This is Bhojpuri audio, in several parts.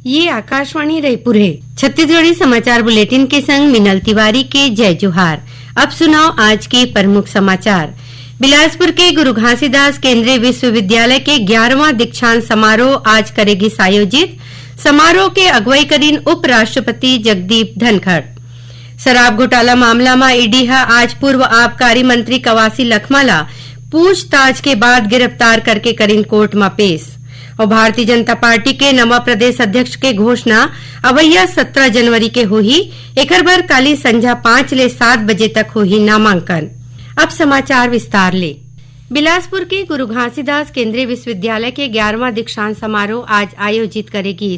ये आकाशवाणी रायपुर है। छत्तीसगढ़ी समाचार बुलेटिन के संग मिनल तिवारी के जय जोहार। अब सुनाओ आज के प्रमुख समाचार। बिलासपुर के गुरु घासीदास केंद्रीय विश्वविद्यालय के 11वां दीक्षांत समारोह आज करेगी आयोजित। समारोह के अगुवाई करीन उपराष्ट्रपति जगदीप धनखड़। शराब घोटाला मामला में ईडी आज पूर्व आबकारी मंत्री कवासी लखमाला पूछताछ के बाद गिरफ्तार करके करीन कोर्ट में पेश। और भारतीय जनता पार्टी के नवा प्रदेश अध्यक्ष के घोषणा अवैया 17 जनवरी के होही। एकर बर काली संझा 5 ले 7 बजे तक होही नामांकन। अब समाचार विस्तार ले। बिलासपुर के गुरु घासीदास केंद्रीय विश्वविद्यालय के 11वां दीक्षांत समारोह आज आयोजित करेगी।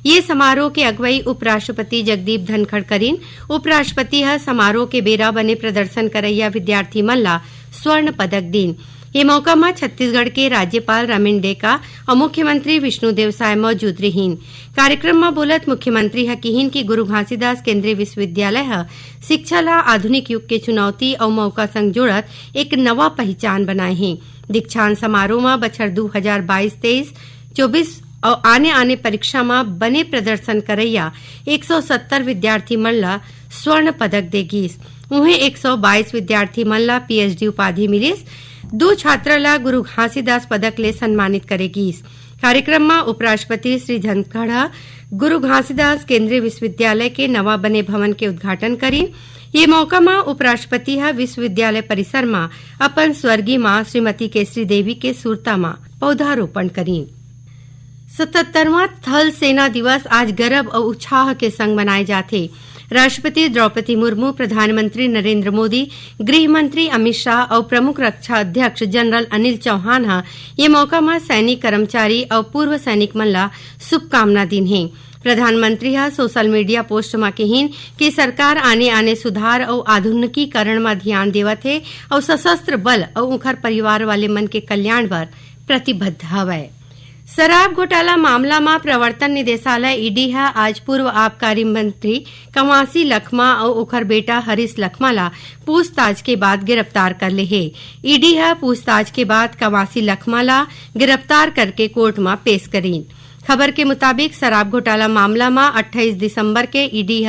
ये समारोह के अगुवाई उपराष्ट्रपति जगदीप धनखड़ करीन। उपराष्ट्रपति समारोह के बेरा बने प्रदर्शन करैया विद्यार्थी मन ला स्वर्ण पदक दीन। ये मौका में छत्तीसगढ़ के राज्यपाल रमेन डेका और मुख्यमंत्री विष्णुदेव साय मौजूद रहीन। कार्यक्रम में बोलत मुख्यमंत्री कहीन कि गुरु घासीदास केंद्रीय विश्वविद्यालय शिक्षा ला आधुनिक युग के चुनौती और मौका संग जोड़त एक नवा पहचान बनाए हैं। दीक्षांत समारोह में बछर 2022-23, 24 और आने परीक्षा में बने प्रदर्शन करैया 170 विद्यार्थी मन ला स्वर्ण पदक देगी। उन्हें 122 विद्यार्थी मन ला पीएचडी उपाधि मिलीस। 2 छात्रा ला गुरु घासीदास पदक ले सम्मानित करेगी। कार्यक्रम में उपराष्ट्रपति श्री धनखड़ गुरु घासीदास केंद्रीय विश्वविद्यालय के नवा बने भवन के उद्घाटन करी। ये मौका में उपराष्ट्रपति विश्वविद्यालय परिसर में अपन स्वर्गीय मां श्रीमती केसरी देवी के सुरता में पौधारोपण करी। 77वां थल सेना दिवस आज गर्व और उत्साह के संग मनाए जाते। राष्ट्रपति द्रौपदी मुर्मू, प्रधानमंत्री नरेंद्र मोदी, गृह मंत्री अमित शाह और प्रमुख रक्षा अध्यक्ष जनरल अनिल चौहान ये मौका में सैनिक कर्मचारी और पूर्व सैनिक मन ला शुभकामना दिन है। प्रधानमंत्री सोशल मीडिया पोस्ट में कहीन कि सरकार आने सुधार और आधुनिकीकरण में ध्यान देवत है और सशस्त्र बल और उनकर परिवार वाले मन के कल्याण पर प्रतिबद्ध हवै। शराब घोटाला मामला में प्रवर्तन निदेशालय ईडी आज पूर्व आबकारी मंत्री कवासी लखमा और ओखर बेटा हरीश लखमा ला पूछताछ के बाद गिरफ्तार कर ले है। ईडी पूछताछ के बाद कवासी लखमा ला गिरफ्तार करके कोर्ट में पेश करीन। खबर के मुताबिक शराब घोटाला मामला में 28 दिसंबर के ईडी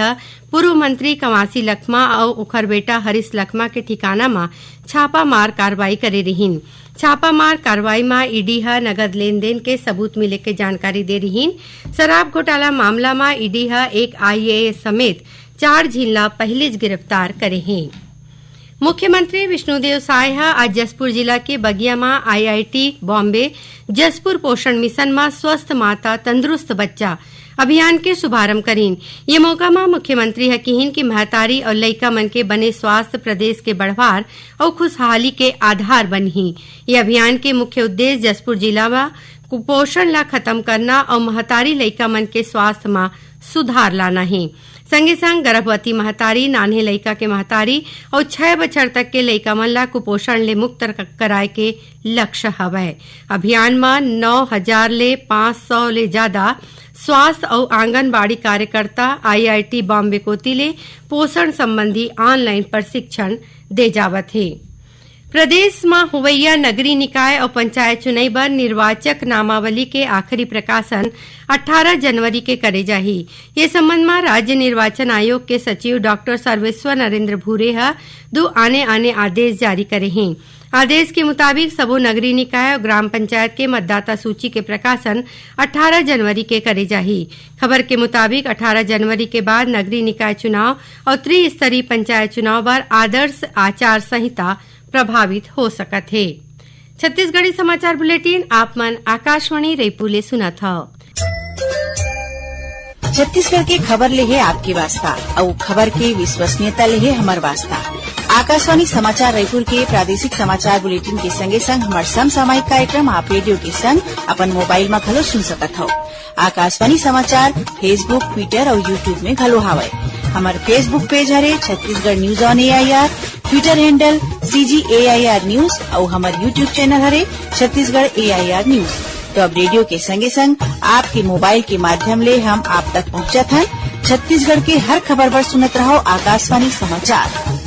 पूर्व मंत्री कवासी लखमा और ओखर बेटा हरीश लखमा के ठिकाना में छापामार कार्रवाई करे रहीन। छापामार कार्रवाई में ईडी नगद लेन देन के सबूत मिले के जानकारी दे रहीन। शराब घोटाला मामला में ईडी एक आईएएस समेत 4 झीला पहले गिरफ्तार करे हैं। मुख्यमंत्री विष्णुदेव साय आज जसपुर जिला के बगिया में आईआईटी बॉम्बे जसपुर पोषण मिशन में स्वस्थ माता तंदुरुस्त बच्चा अभियान के शुभारंभ करीन। ये मौका में मुख्यमंत्री कहीन कि महतारी और लइका मन के बने स्वास्थ्य प्रदेश के बढ़वार और खुशहाली के आधार बनही। ये अभियान के मुख्य उद्देश्य जसपुर जिला में कुपोषण ला खत्म करना और महतारी लइका मन के स्वास्थ्य में सुधार लाना है। संगे संग गर्भवती महतारी, नान्हे लइका के महतारी और 6 बछर तक के लइका मन ला कुपोषण ले मुक्त कराए के लक्ष्य हवै। अभियान में 9000 ले 500 ले ज्यादा स्वास्थ्य और आंगनबाड़ी कार्यकर्ता आईआईटी बॉम्बे कोती ले पोषण संबंधी ऑनलाइन प्रशिक्षण दे जावत है। प्रदेश में हुवैया नगरीय निकाय और पंचायत चुनाव बर निर्वाचक नामावली के आखिरी प्रकाशन 18 जनवरी के करे जाही। ये संबंध में राज्य निर्वाचन आयोग के सचिव डॉक्टर सर्वेश्वर नरेंद्र भूरे 2 आने आदेश जारी करे हैं। आदेश के मुताबिक सबो नगरीय निकाय और ग्राम पंचायत के मतदाता सूची के प्रकाशन 18 जनवरी के करे जाही। खबर के मुताबिक 18 जनवरी के बाद नगरीय निकाय चुनाव और त्रिस्तरीय पंचायत चुनाव पर आदर्श आचार संहिता प्रभावित हो सकत है। छत्तीसगढ़ी समाचार बुलेटिन आप मन आकाशवाणी रायपुर ले सुनत हव। छत्तीसगढ़ के खबर ले है आपके वास्ता और खबर के विश्वसनीयता ले है हमार वास्ता। आकाशवाणी समाचार रायपुर के प्रादेशिक समाचार बुलेटिन के संगे संग हमार समसामयिक कार्यक्रम आप रेडियो के संग अपन मोबाइल में घलो सुन सकत हो। आकाशवाणी समाचार फेसबुक, ट्विटर और यूट्यूब में घलो हावय। हमार फेसबुक पेज हरे Chhattisgarh news on AIR, Twitter handle CGAIR news और हमार यूट्यूब चैनल हरे छत्तीसगढ़ AIR न्यूज। तो अब रेडियो के संगे संग आपके मोबाइल के माध्यम ले हम आप तक पहुंचत हन। छत्तीसगढ़ के हर खबर पर सुनत रहो आकाशवाणी समाचार।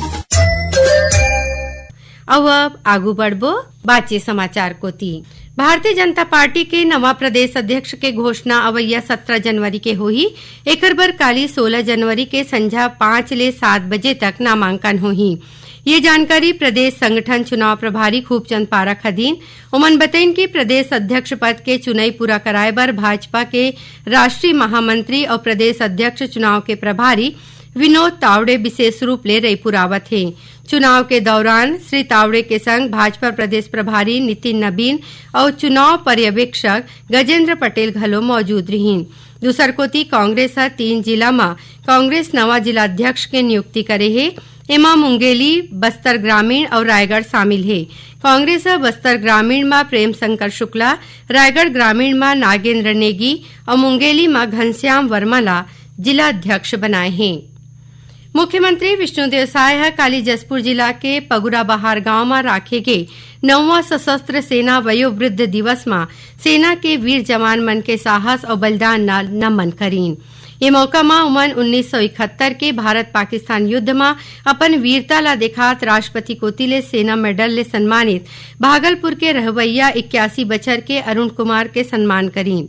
अब आगू बढ़बो बाचे समाचार कोती। भारतीय जनता पार्टी के नवा प्रदेश अध्यक्ष के घोषणा अवैया 17 जनवरी के होही। एकर बर काली 16 जनवरी के संझा 5 ले 7 बजे तक नामांकन होही। ये जानकारी प्रदेश संगठन चुनाव प्रभारी खूबचंद पारख हदीन उमन बतईन कि प्रदेश अध्यक्ष पद के चुनाई पूरा कराए बर भाजपा के राष्ट्रीय महामंत्री और प्रदेश अध्यक्ष चुनाव के प्रभारी विनोद तावड़े विशेष रूप ले रायपुर आवत हैं। चुनाव के दौरान श्री तावड़े के संग भाजपा प्रदेश प्रभारी नितिन नबीन और चुनाव पर्यवेक्षक गजेंद्र पटेल घलो मौजूद रहीन। दूसर कोती कांग्रेस 3 जिला में कांग्रेस नवा जिलाध्यक्ष के नियुक्ति करे है। एमा मुंगेली, बस्तर ग्रामीण और रायगढ़ शामिल है। कांग्रेस बस्तर ग्रामीण में प्रेम शंकर शुक्ला, रायगढ़ ग्रामीण में नागेंद्र नेगी और मुंगेली में घनश्याम वर्मा ला जिलाध्यक्ष बनाए हैं। मुख्यमंत्री विष्णुदेव साय काली जसपुर जिला के पगुरा बहार गांव में राखे गए 9वां सशस्त्र सेना वयोवृद्ध दिवस में सेना के वीर जवान मन के साहस और बलिदान न नमन करीन। ये मौका में उमन 1971 के भारत पाकिस्तान युद्ध में अपन वीरता ला दिखात राष्ट्रपति कोतिले सेना मेडल ले सम्मानित भागलपुर के रहवैया 81 बछर के अरुण कुमार के सम्मान करीन।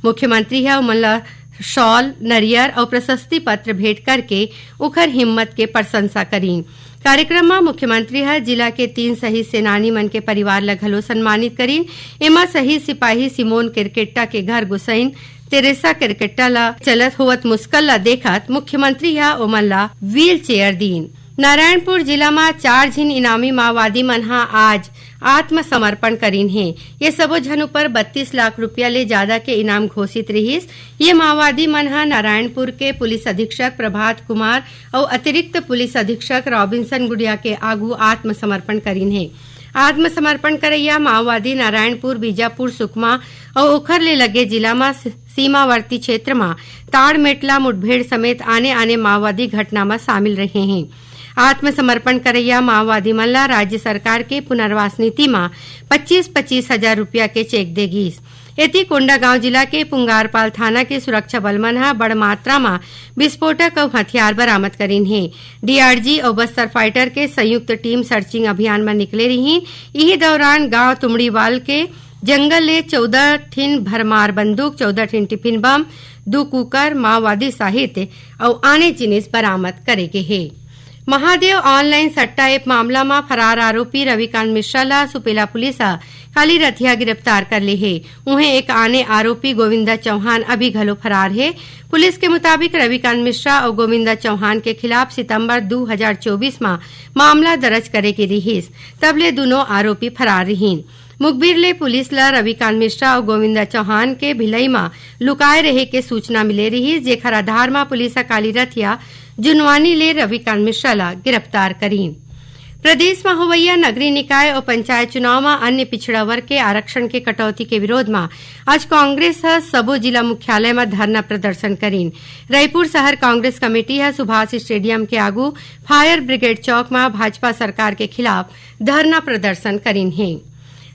मुख्यमंत्री है उमन ला शॉल, नरियर और प्रशस्ति पत्र भेंट करके उखर हिम्मत के प्रशंसा करीन। कार्यक्रम में मुख्यमंत्री है जिला के 3 शहीद सेनानी मन के परिवार ला घलो सम्मानित करीन। एमा शहीद सिपाही सिमोन किरकेट्टा के घर गुसैन तेरेसा किरकेट्टा ला चलत होवत मुश्किल ला देखत मुख्यमंत्री है ओमन ला व्हील चेयर दीन। नारायणपुर जिला में 4 झिन इनामी माओवादी मन हा आज आत्मसमर्पण करीन है। ये सबो झन ऊपर 32 लाख रुपया ले ज्यादा के इनाम घोषित रहीस। ये माओवादी मन हा नारायणपुर के पुलिस अधीक्षक प्रभात कुमार और अतिरिक्त पुलिस अधीक्षक रॉबिन्सन गुड़िया के आगू आत्मसमर्पण करीन है। आत्मसमर्पण करैया माओवादी नारायणपुर, बीजापुर, सुकमा और ओखर ले लगे जिला में सीमावर्ती क्षेत्र में ताड़ मेटला मुठभेड़ समेत आने माओवादी घटना में शामिल रहे हैं। आत्मसमर्पण करैया माओवादी मन ला राज्य सरकार के पुनर्वास नीति में 25-25 हजार रुपया के चेक देगी। एती कोंडागांव जिला के पुंगारपाल थाना के सुरक्षा बल मन हा बड़ मात्रा में विस्फोटक और हथियार बरामद करीन है। डीआरजी और बस्तर फाइटर के संयुक्त टीम सर्चिंग अभियान में निकले रही। यही दौरान गांव तुमड़ीवाल के जंगल ले 14 ठिन भरमार बंदूक, 14 ठिन टिफिन बम, 2 कुकर, माओवादी साहित्य और आने जिनिस बरामद करे गए है। महादेव ऑनलाइन सट्टा ऐप मामला में फरार आरोपी रविकांत मिश्रा ला सुपेला पुलिस काली रथिया गिरफ्तार कर ली है। उन्हें एक आने आरोपी गोविंदा चौहान अभी घलो फरार है। पुलिस के मुताबिक रविकांत मिश्रा और गोविंदा चौहान के खिलाफ सितंबर 2024 में मामला दर्ज करे की रहीस। तबले दोनों आरोपी फरार रहीन। मुखबिर ले पुलिस ला रविकांत मिश्रा और गोविंदा चौहान के भिलई में लुकाए रहे के सूचना मिले रही, जेखर आधार में पुलिस काली रथिया जुनवानी ले रविकांत मिश्रा ला गिरफ्तार करीन। प्रदेश में होवैया नगरीय निकाय और पंचायत चुनाव में अन्य पिछड़ा वर्ग के आरक्षण के कटौती के विरोध में आज कांग्रेस सबो जिला मुख्यालय में धरना प्रदर्शन करीन। रायपुर शहर कांग्रेस कमेटी है सुभाष स्टेडियम के आगू फायर ब्रिगेड चौक में भाजपा सरकार के खिलाफ धरना प्रदर्शन करीन है।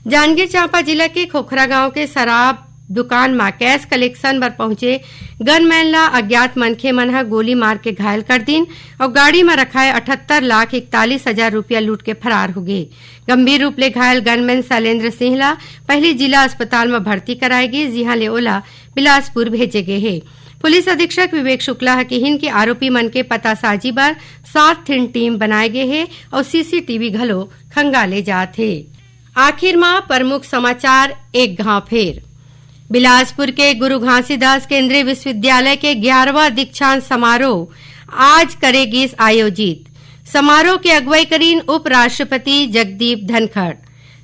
जांजगीर चांपा जिला के खोखरा गांव के शराब दुकान में कैश कलेक्शन पर पहुंचे गनमैन ला अज्ञात मनखे मन हा गोली मार के घायल कर दीन और गाड़ी में रखाए 78,41,000 रुपया लूट के फरार हो गए। गंभीर रूप ले घायल गनमैन शैलेंद्र सिंह ला पहली जिला अस्पताल में भर्ती कराएगी, जिहां ले ओला बिलासपुर भेजे गए है। पुलिस अधीक्षक विवेक शुक्ला कहिन की आरोपी मन के पतासाजी बर 7 ठिन टीम बनाए गए है और सीसीटीवी घलो खंगाले जात है। आखिर में प्रमुख समाचार एक घाव फेर। बिलासपुर के गुरु घासीदास केंद्रीय विश्वविद्यालय के 11वां दीक्षांत समारोह आज करेगी आयोजित। समारोह की अगुवाई करीन उपराष्ट्रपति जगदीप धनखड़।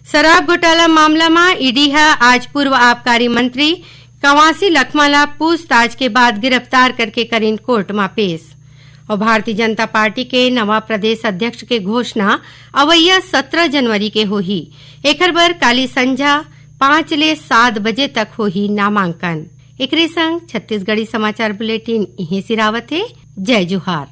शराब घोटाला मामला में ईडी है आज पूर्व आबकारी मंत्री कवासी लखमाला पूछताछ के बाद गिरफ्तार करके करीन कोर्ट में पेश। और भारतीय जनता पार्टी के नवा प्रदेश अध्यक्ष के घोषणा अवैया 17 जनवरी के होही। एकर बर काली संझा 5 ले 7 बजे तक होही नामांकन। एकरे संग छत्तीसगढ़ी समाचार बुलेटिन इहे सिरावत है। जय जोहार।